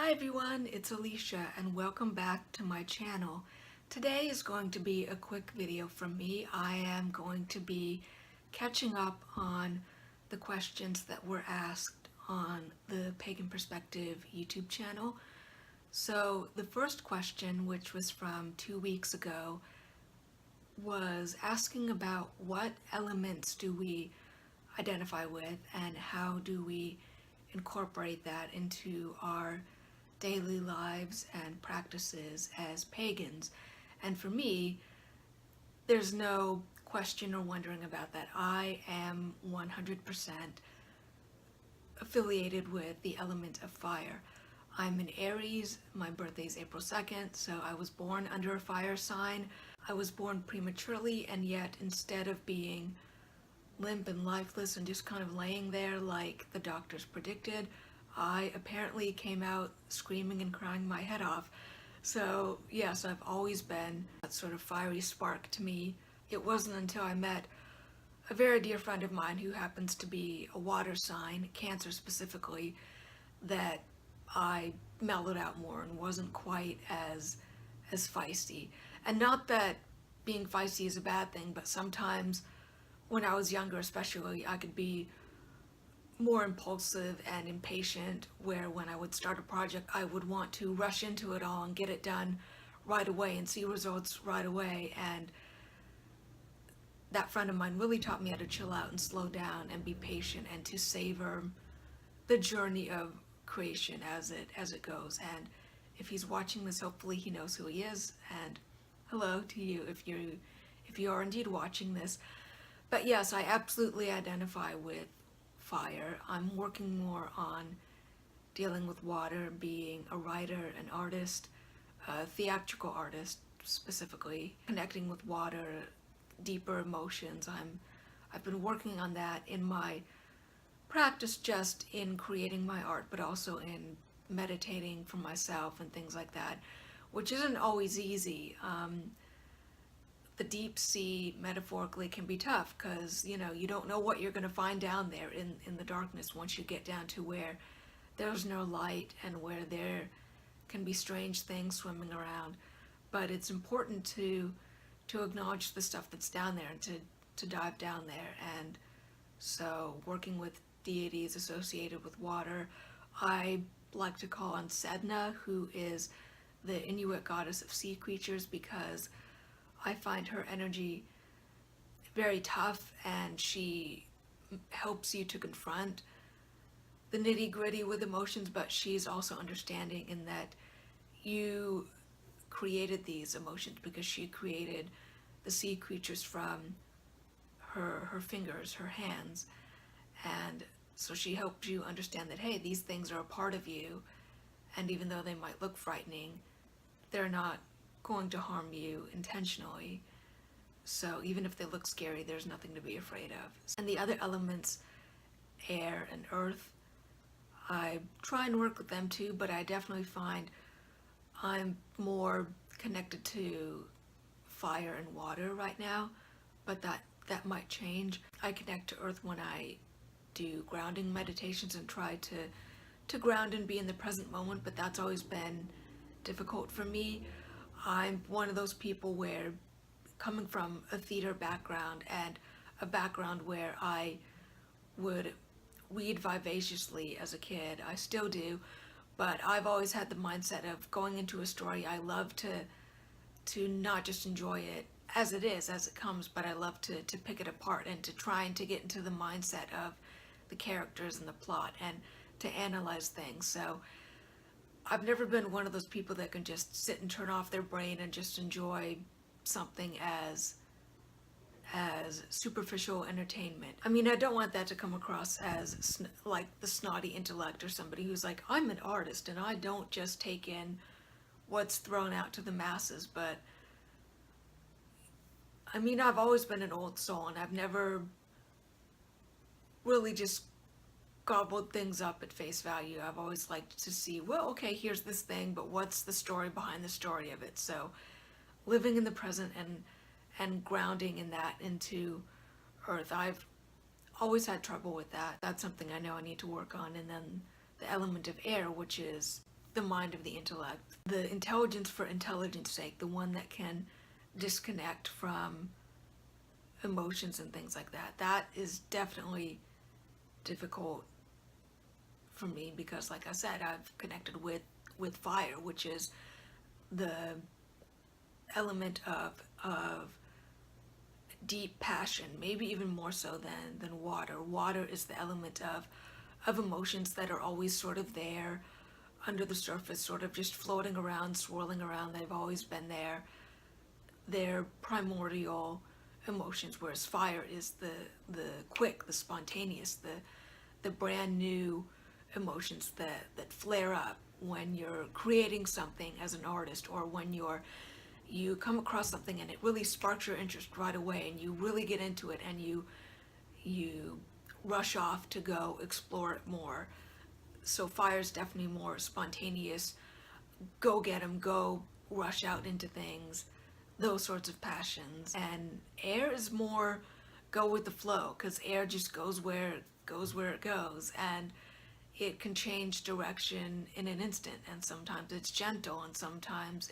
Hi everyone, it's Alicia and welcome back to my channel. Today is going to be a quick video from me. I am going to be catching up on the questions that were asked on the Pagan Perspective YouTube channel. So the first question, which was from 2 weeks ago, was asking about what elements do we identify with and how do we incorporate that into our daily lives and practices as pagans. And for me, there's no question or wondering about that. I am 100% affiliated with the element of fire. I'm an Aries, my birthday is April 2nd, so I was born under a fire sign. I was born prematurely, and yet instead of being limp and lifeless and just kind of laying there like the doctors predicted, I apparently came out screaming and crying my head off. So yes, I've always been that sort of fiery spark to me. It wasn't until I met a very dear friend of mine who happens to be a water sign, Cancer specifically, that I mellowed out more and wasn't quite as feisty. And not that being feisty is a bad thing, but sometimes when I was younger especially, I could be more impulsive and impatient, where when I would start a project I would want to rush into it all and get it done right away and see results right away. And that friend of mine really taught me how to chill out and slow down and be patient and to savor the journey of creation as it goes. And if he's watching this, hopefully he knows who he is, and hello to you if you are indeed watching this. But yes, I absolutely identify with fire. I'm working more on dealing with water, being a writer, an artist, a theatrical artist specifically, connecting with water, deeper emotions. I've been working on that in my practice, just in creating my art, but also in meditating for myself and things like that, which isn't always easy. The deep sea metaphorically can be tough because you don't know what you're going to find down there in the darkness once you get down to where there's no light and where there can be strange things swimming around. But it's important to acknowledge the stuff that's down there and to dive down there. And so working with deities associated with water, I like to call on Sedna, who is the Inuit goddess of sea creatures, because I find her energy very tough, and she helps you to confront the nitty-gritty with emotions, but she's also understanding in that you created these emotions because she created the sea creatures from her fingers, her hands. And so she helps you understand that, hey, these things are a part of you, and even though they might look frightening, they're not going to harm you intentionally. So even if they look scary, there's nothing to be afraid of. And the other elements, air and earth, I try and work with them too, but I definitely find I'm more connected to fire and water right now, but that might change. I connect to earth when I do grounding meditations and try to ground and be in the present moment, but that's always been difficult for me. I'm one of those people where, coming from a theater background and a background where I would read vivaciously as a kid, I still do, but I've always had the mindset of going into a story, I love to not just enjoy it as it is, as it comes, but I love to pick it apart and to try and to get into the mindset of the characters and the plot and to analyze things. So I've never been one of those people that can just sit and turn off their brain and just enjoy something as superficial entertainment. I mean, I don't want that to come across as like the snotty intellect or somebody who's like, I'm an artist and I don't just take in what's thrown out to the masses. But I mean, I've always been an old soul, and I've never really just gobbled things up at face value. I've always liked to see, well, okay, here's this thing, but what's the story behind the story of it? So living in the present and grounding in that into earth, I've always had trouble with that. That's something I know I need to work on. And then the element of air, which is the mind of the intellect, the intelligence for intelligence sake, the one that can disconnect from emotions and things like that. That is definitely difficult for me because, like I said, I've connected with fire, which is the element of deep passion, maybe even more so than water. Water is the element of emotions that are always sort of there under the surface, sort of just floating around, swirling around. They've always been there. They're primordial emotions, whereas fire is the quick, the spontaneous, the brand new emotions that flare up when you're creating something as an artist, or when you come across something and it really sparks your interest right away and you really get into it and you rush off to go explore it more. So fire is definitely more spontaneous, go get 'em, go rush out into things, those sorts of passions. And air is more go with the flow, because air just goes where it goes, and it can change direction in an instant. And sometimes it's gentle, and sometimes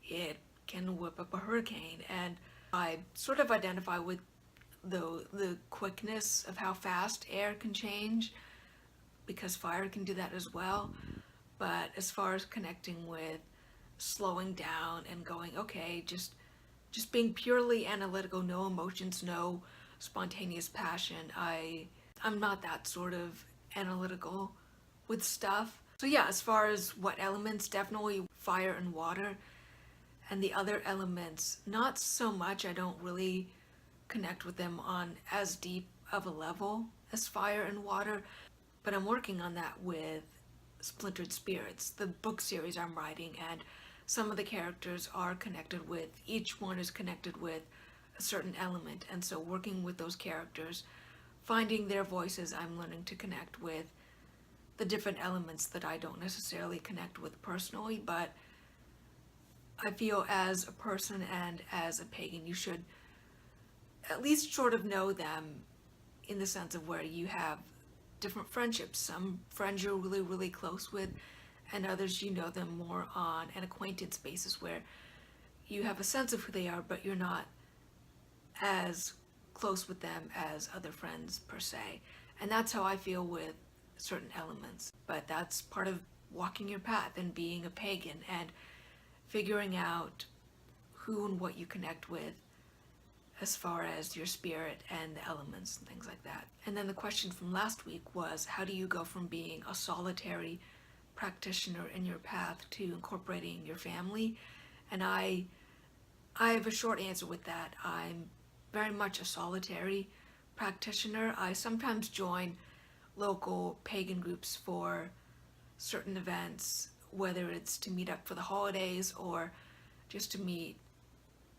it can whip up a hurricane. And I sort of identify with the quickness of how fast air can change, because fire can do that as well. But as far as connecting with slowing down and going, okay, just being purely analytical, no emotions, no spontaneous passion, I'm not that sort of analytical with stuff. So yeah, as far as what elements, definitely fire and water. And the other elements, not so much. I don't really connect with them on as deep of a level as fire and water, but I'm working on that with Splintered Spirits, the book series I'm writing, and some of the characters are connected with, each one is connected with a certain element. And so working with those characters, finding their voices, I'm learning to connect with the different elements that I don't necessarily connect with personally. But I feel as a person and as a pagan, you should at least sort of know them, in the sense of where you have different friendships. Some friends you're really, really close with, and others you know them more on an acquaintance basis, where you have a sense of who they are, but you're not as close with them as other friends per se. And that's how I feel with certain elements. But that's part of walking your path and being a pagan, and figuring out who and what you connect with as far as your spirit and the elements and things like that. And then the question from last week was, how do you go from being a solitary practitioner in your path to incorporating your family? And I have a short answer with that. I'm very much a solitary practitioner. I sometimes join local pagan groups for certain events, whether it's to meet up for the holidays or just to meet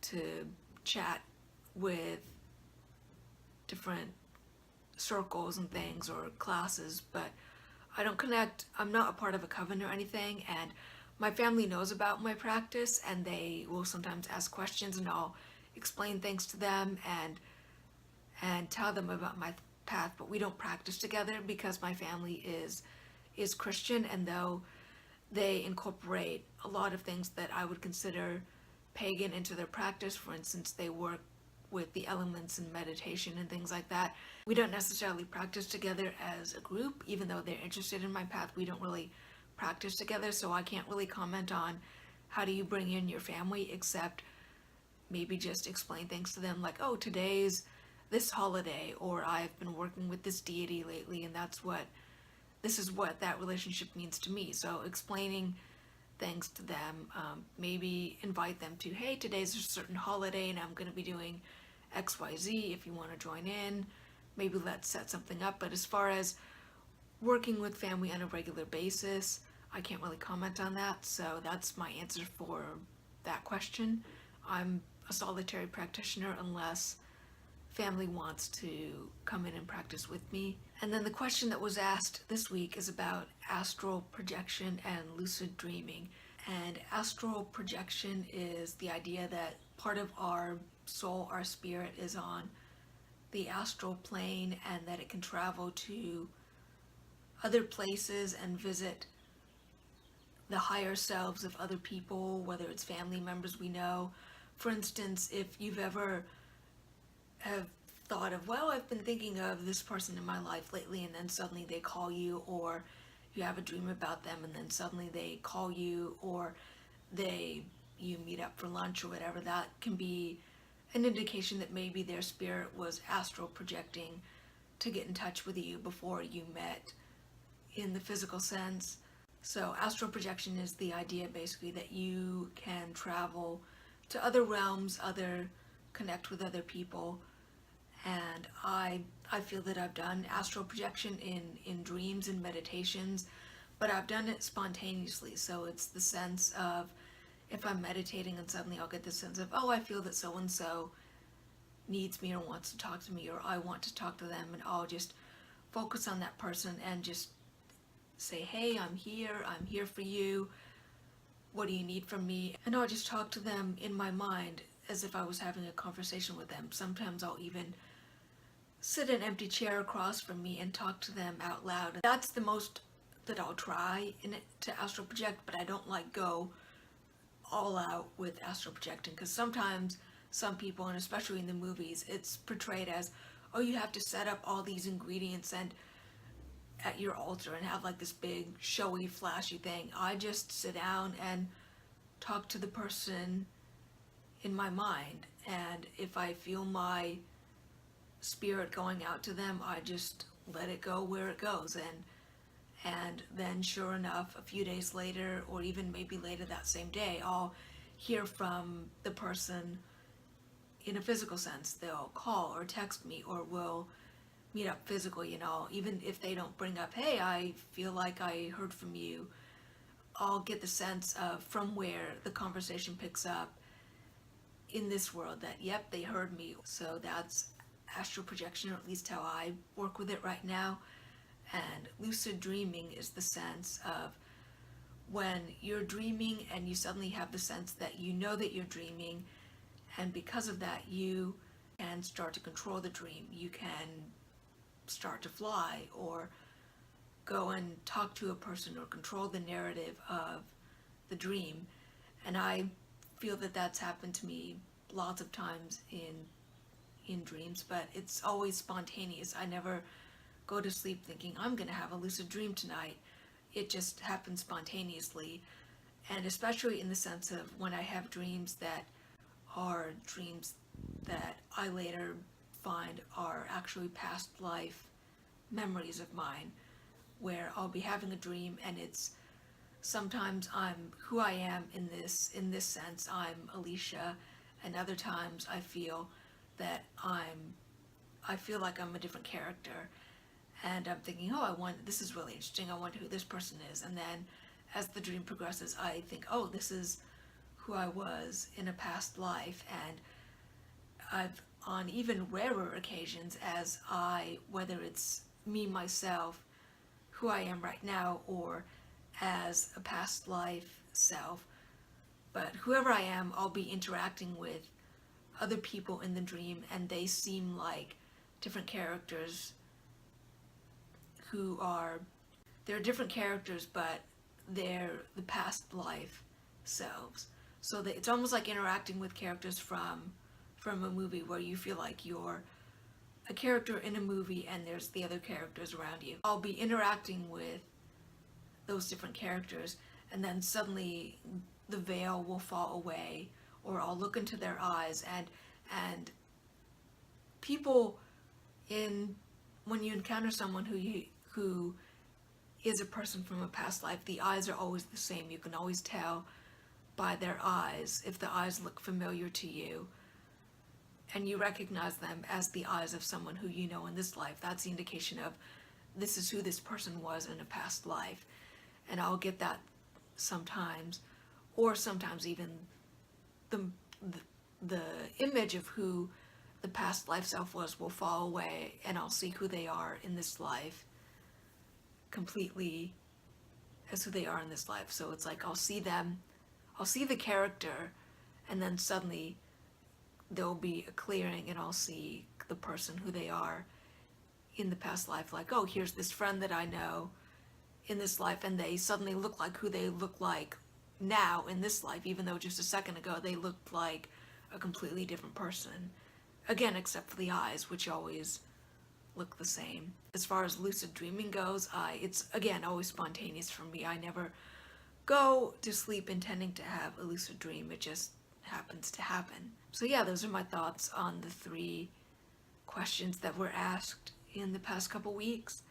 to chat with different circles and things, or classes. But I don't connect. I'm not a part of a coven or anything, and my family knows about my practice, and they will sometimes ask questions, and I'll explain things to them and tell them about my path. But we don't practice together because my family is Christian, and though they incorporate a lot of things that I would consider pagan into their practice, for instance, they work with the elements and meditation and things like that, we don't necessarily practice together as a group. Even though they're interested in my path, we don't really practice together. So I can't really comment on how do you bring in your family, except maybe just explain things to them, like, oh, today's this holiday, or I've been working with this deity lately, and this is what that relationship means to me. So explaining things to them, maybe invite them to, hey, today's a certain holiday and I'm going to be doing XYZ if you want to join in. Maybe let's set something up. But as far as working with family on a regular basis, I can't really comment on that. So that's my answer for that question. I'm a solitary practitioner unless family wants to come in and practice with me. And then the question that was asked this week is about astral projection and lucid dreaming. And astral projection is the idea that part of our soul, our spirit, is on the astral plane, and that it can travel to other places and visit the higher selves of other people, whether it's family members we know. For instance, if you've ever have thought of, well, I've been thinking of this person in my life lately, and then suddenly they call you, or you have a dream about them and then suddenly they call you, or you meet up for lunch or whatever, that can be an indication that maybe their spirit was astral projecting to get in touch with you before you met in the physical sense. So astral projection is the idea basically that you can travel to other realms, connect with other people. And I feel that I've done astral projection in dreams and meditations, but I've done it spontaneously. So it's the sense of, if I'm meditating and suddenly I'll get the sense of, oh, I feel that so and so needs me or wants to talk to me, or I want to talk to them, and I'll just focus on that person and just say, hey, I'm here for you, what do you need from me? And I'll just talk to them in my mind as if I was having a conversation with them. Sometimes I'll even sit an empty chair across from me and talk to them out loud. That's the most that I'll try in it to astral project, but I don't like go all out with astral projecting, because sometimes some people, and especially in the movies, it's portrayed as, oh, you have to set up all these ingredients and at your altar and have like this big showy flashy thing. I just sit down and talk to the person in my mind, and if I feel my spirit going out to them, I just let it go where it goes. And then sure enough, a few days later, or even maybe later that same day, I'll hear from the person in a physical sense. They'll call or text me, or we'll meet up physically, even if they don't bring up, hey, I feel like I heard from you. I'll get the sense of from where the conversation picks up in this world that, yep, they heard me. So that's astral projection, or at least how I work with it right now. And lucid dreaming is the sense of when you're dreaming and you suddenly have the sense that you know that you're dreaming, and because of that you can start to control the dream. You can start to fly, or go and talk to a person, or control the narrative of the dream. And I feel that that's happened to me lots of times in dreams, but it's always spontaneous. I never go to sleep thinking I'm gonna have a lucid dream tonight. It just happens spontaneously. And especially in the sense of when I have dreams that are dreams that I later find are actually past life memories of mine, where I'll be having a dream and it's sometimes I'm who I am in this sense, I'm Alicia, and other times I feel that I feel like I'm a different character, and I'm thinking, oh, this is really interesting, I wonder who this person is. And then as the dream progresses, I think, oh, this is who I was in a past life. And I've, on even rarer occasions, whether it's me myself, who I am right now, or as a past life self, but whoever I am, I'll be interacting with other people in the dream, and they seem like different characters they're different characters, but they're the past life selves. So that it's almost like interacting with characters from a movie, where you feel like you're a character in a movie and there's the other characters around you. I'll be interacting with those different characters, and then suddenly the veil will fall away, or I'll look into their eyes, and people when you encounter someone who is a person from a past life, the eyes are always the same. You can always tell by their eyes if the eyes look familiar to you, and you recognize them as the eyes of someone who you know in this life. That's the indication of this is who this person was in a past life. And I'll get that sometimes, or sometimes even the image of who the past life self was will fall away, and I'll see who they are in this life completely as who they are in this life. So it's like I'll see the character, and then suddenly there'll be a clearing, and I'll see the person who they are in the past life. Like, oh, here's this friend that I know in this life and they suddenly look like who they look like now in this life, even though just a second ago they looked like a completely different person. Again, except for the eyes, which always look the same. As far as lucid dreaming goes, it's again always spontaneous for me. I never go to sleep intending to have a lucid dream. It just happens to happen. So yeah, those are my thoughts on the 3 questions that were asked in the past couple weeks.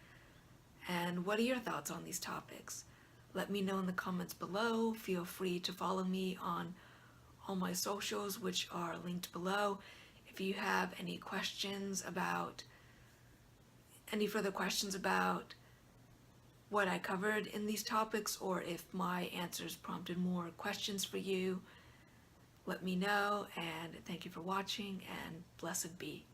And what are your thoughts on these topics? Let me know in the comments below. Feel free to follow me on all my socials, which are linked below. If you have any further questions about what I covered in these topics, or if my answers prompted more questions for you, let me know. And thank you for watching, and blessed be.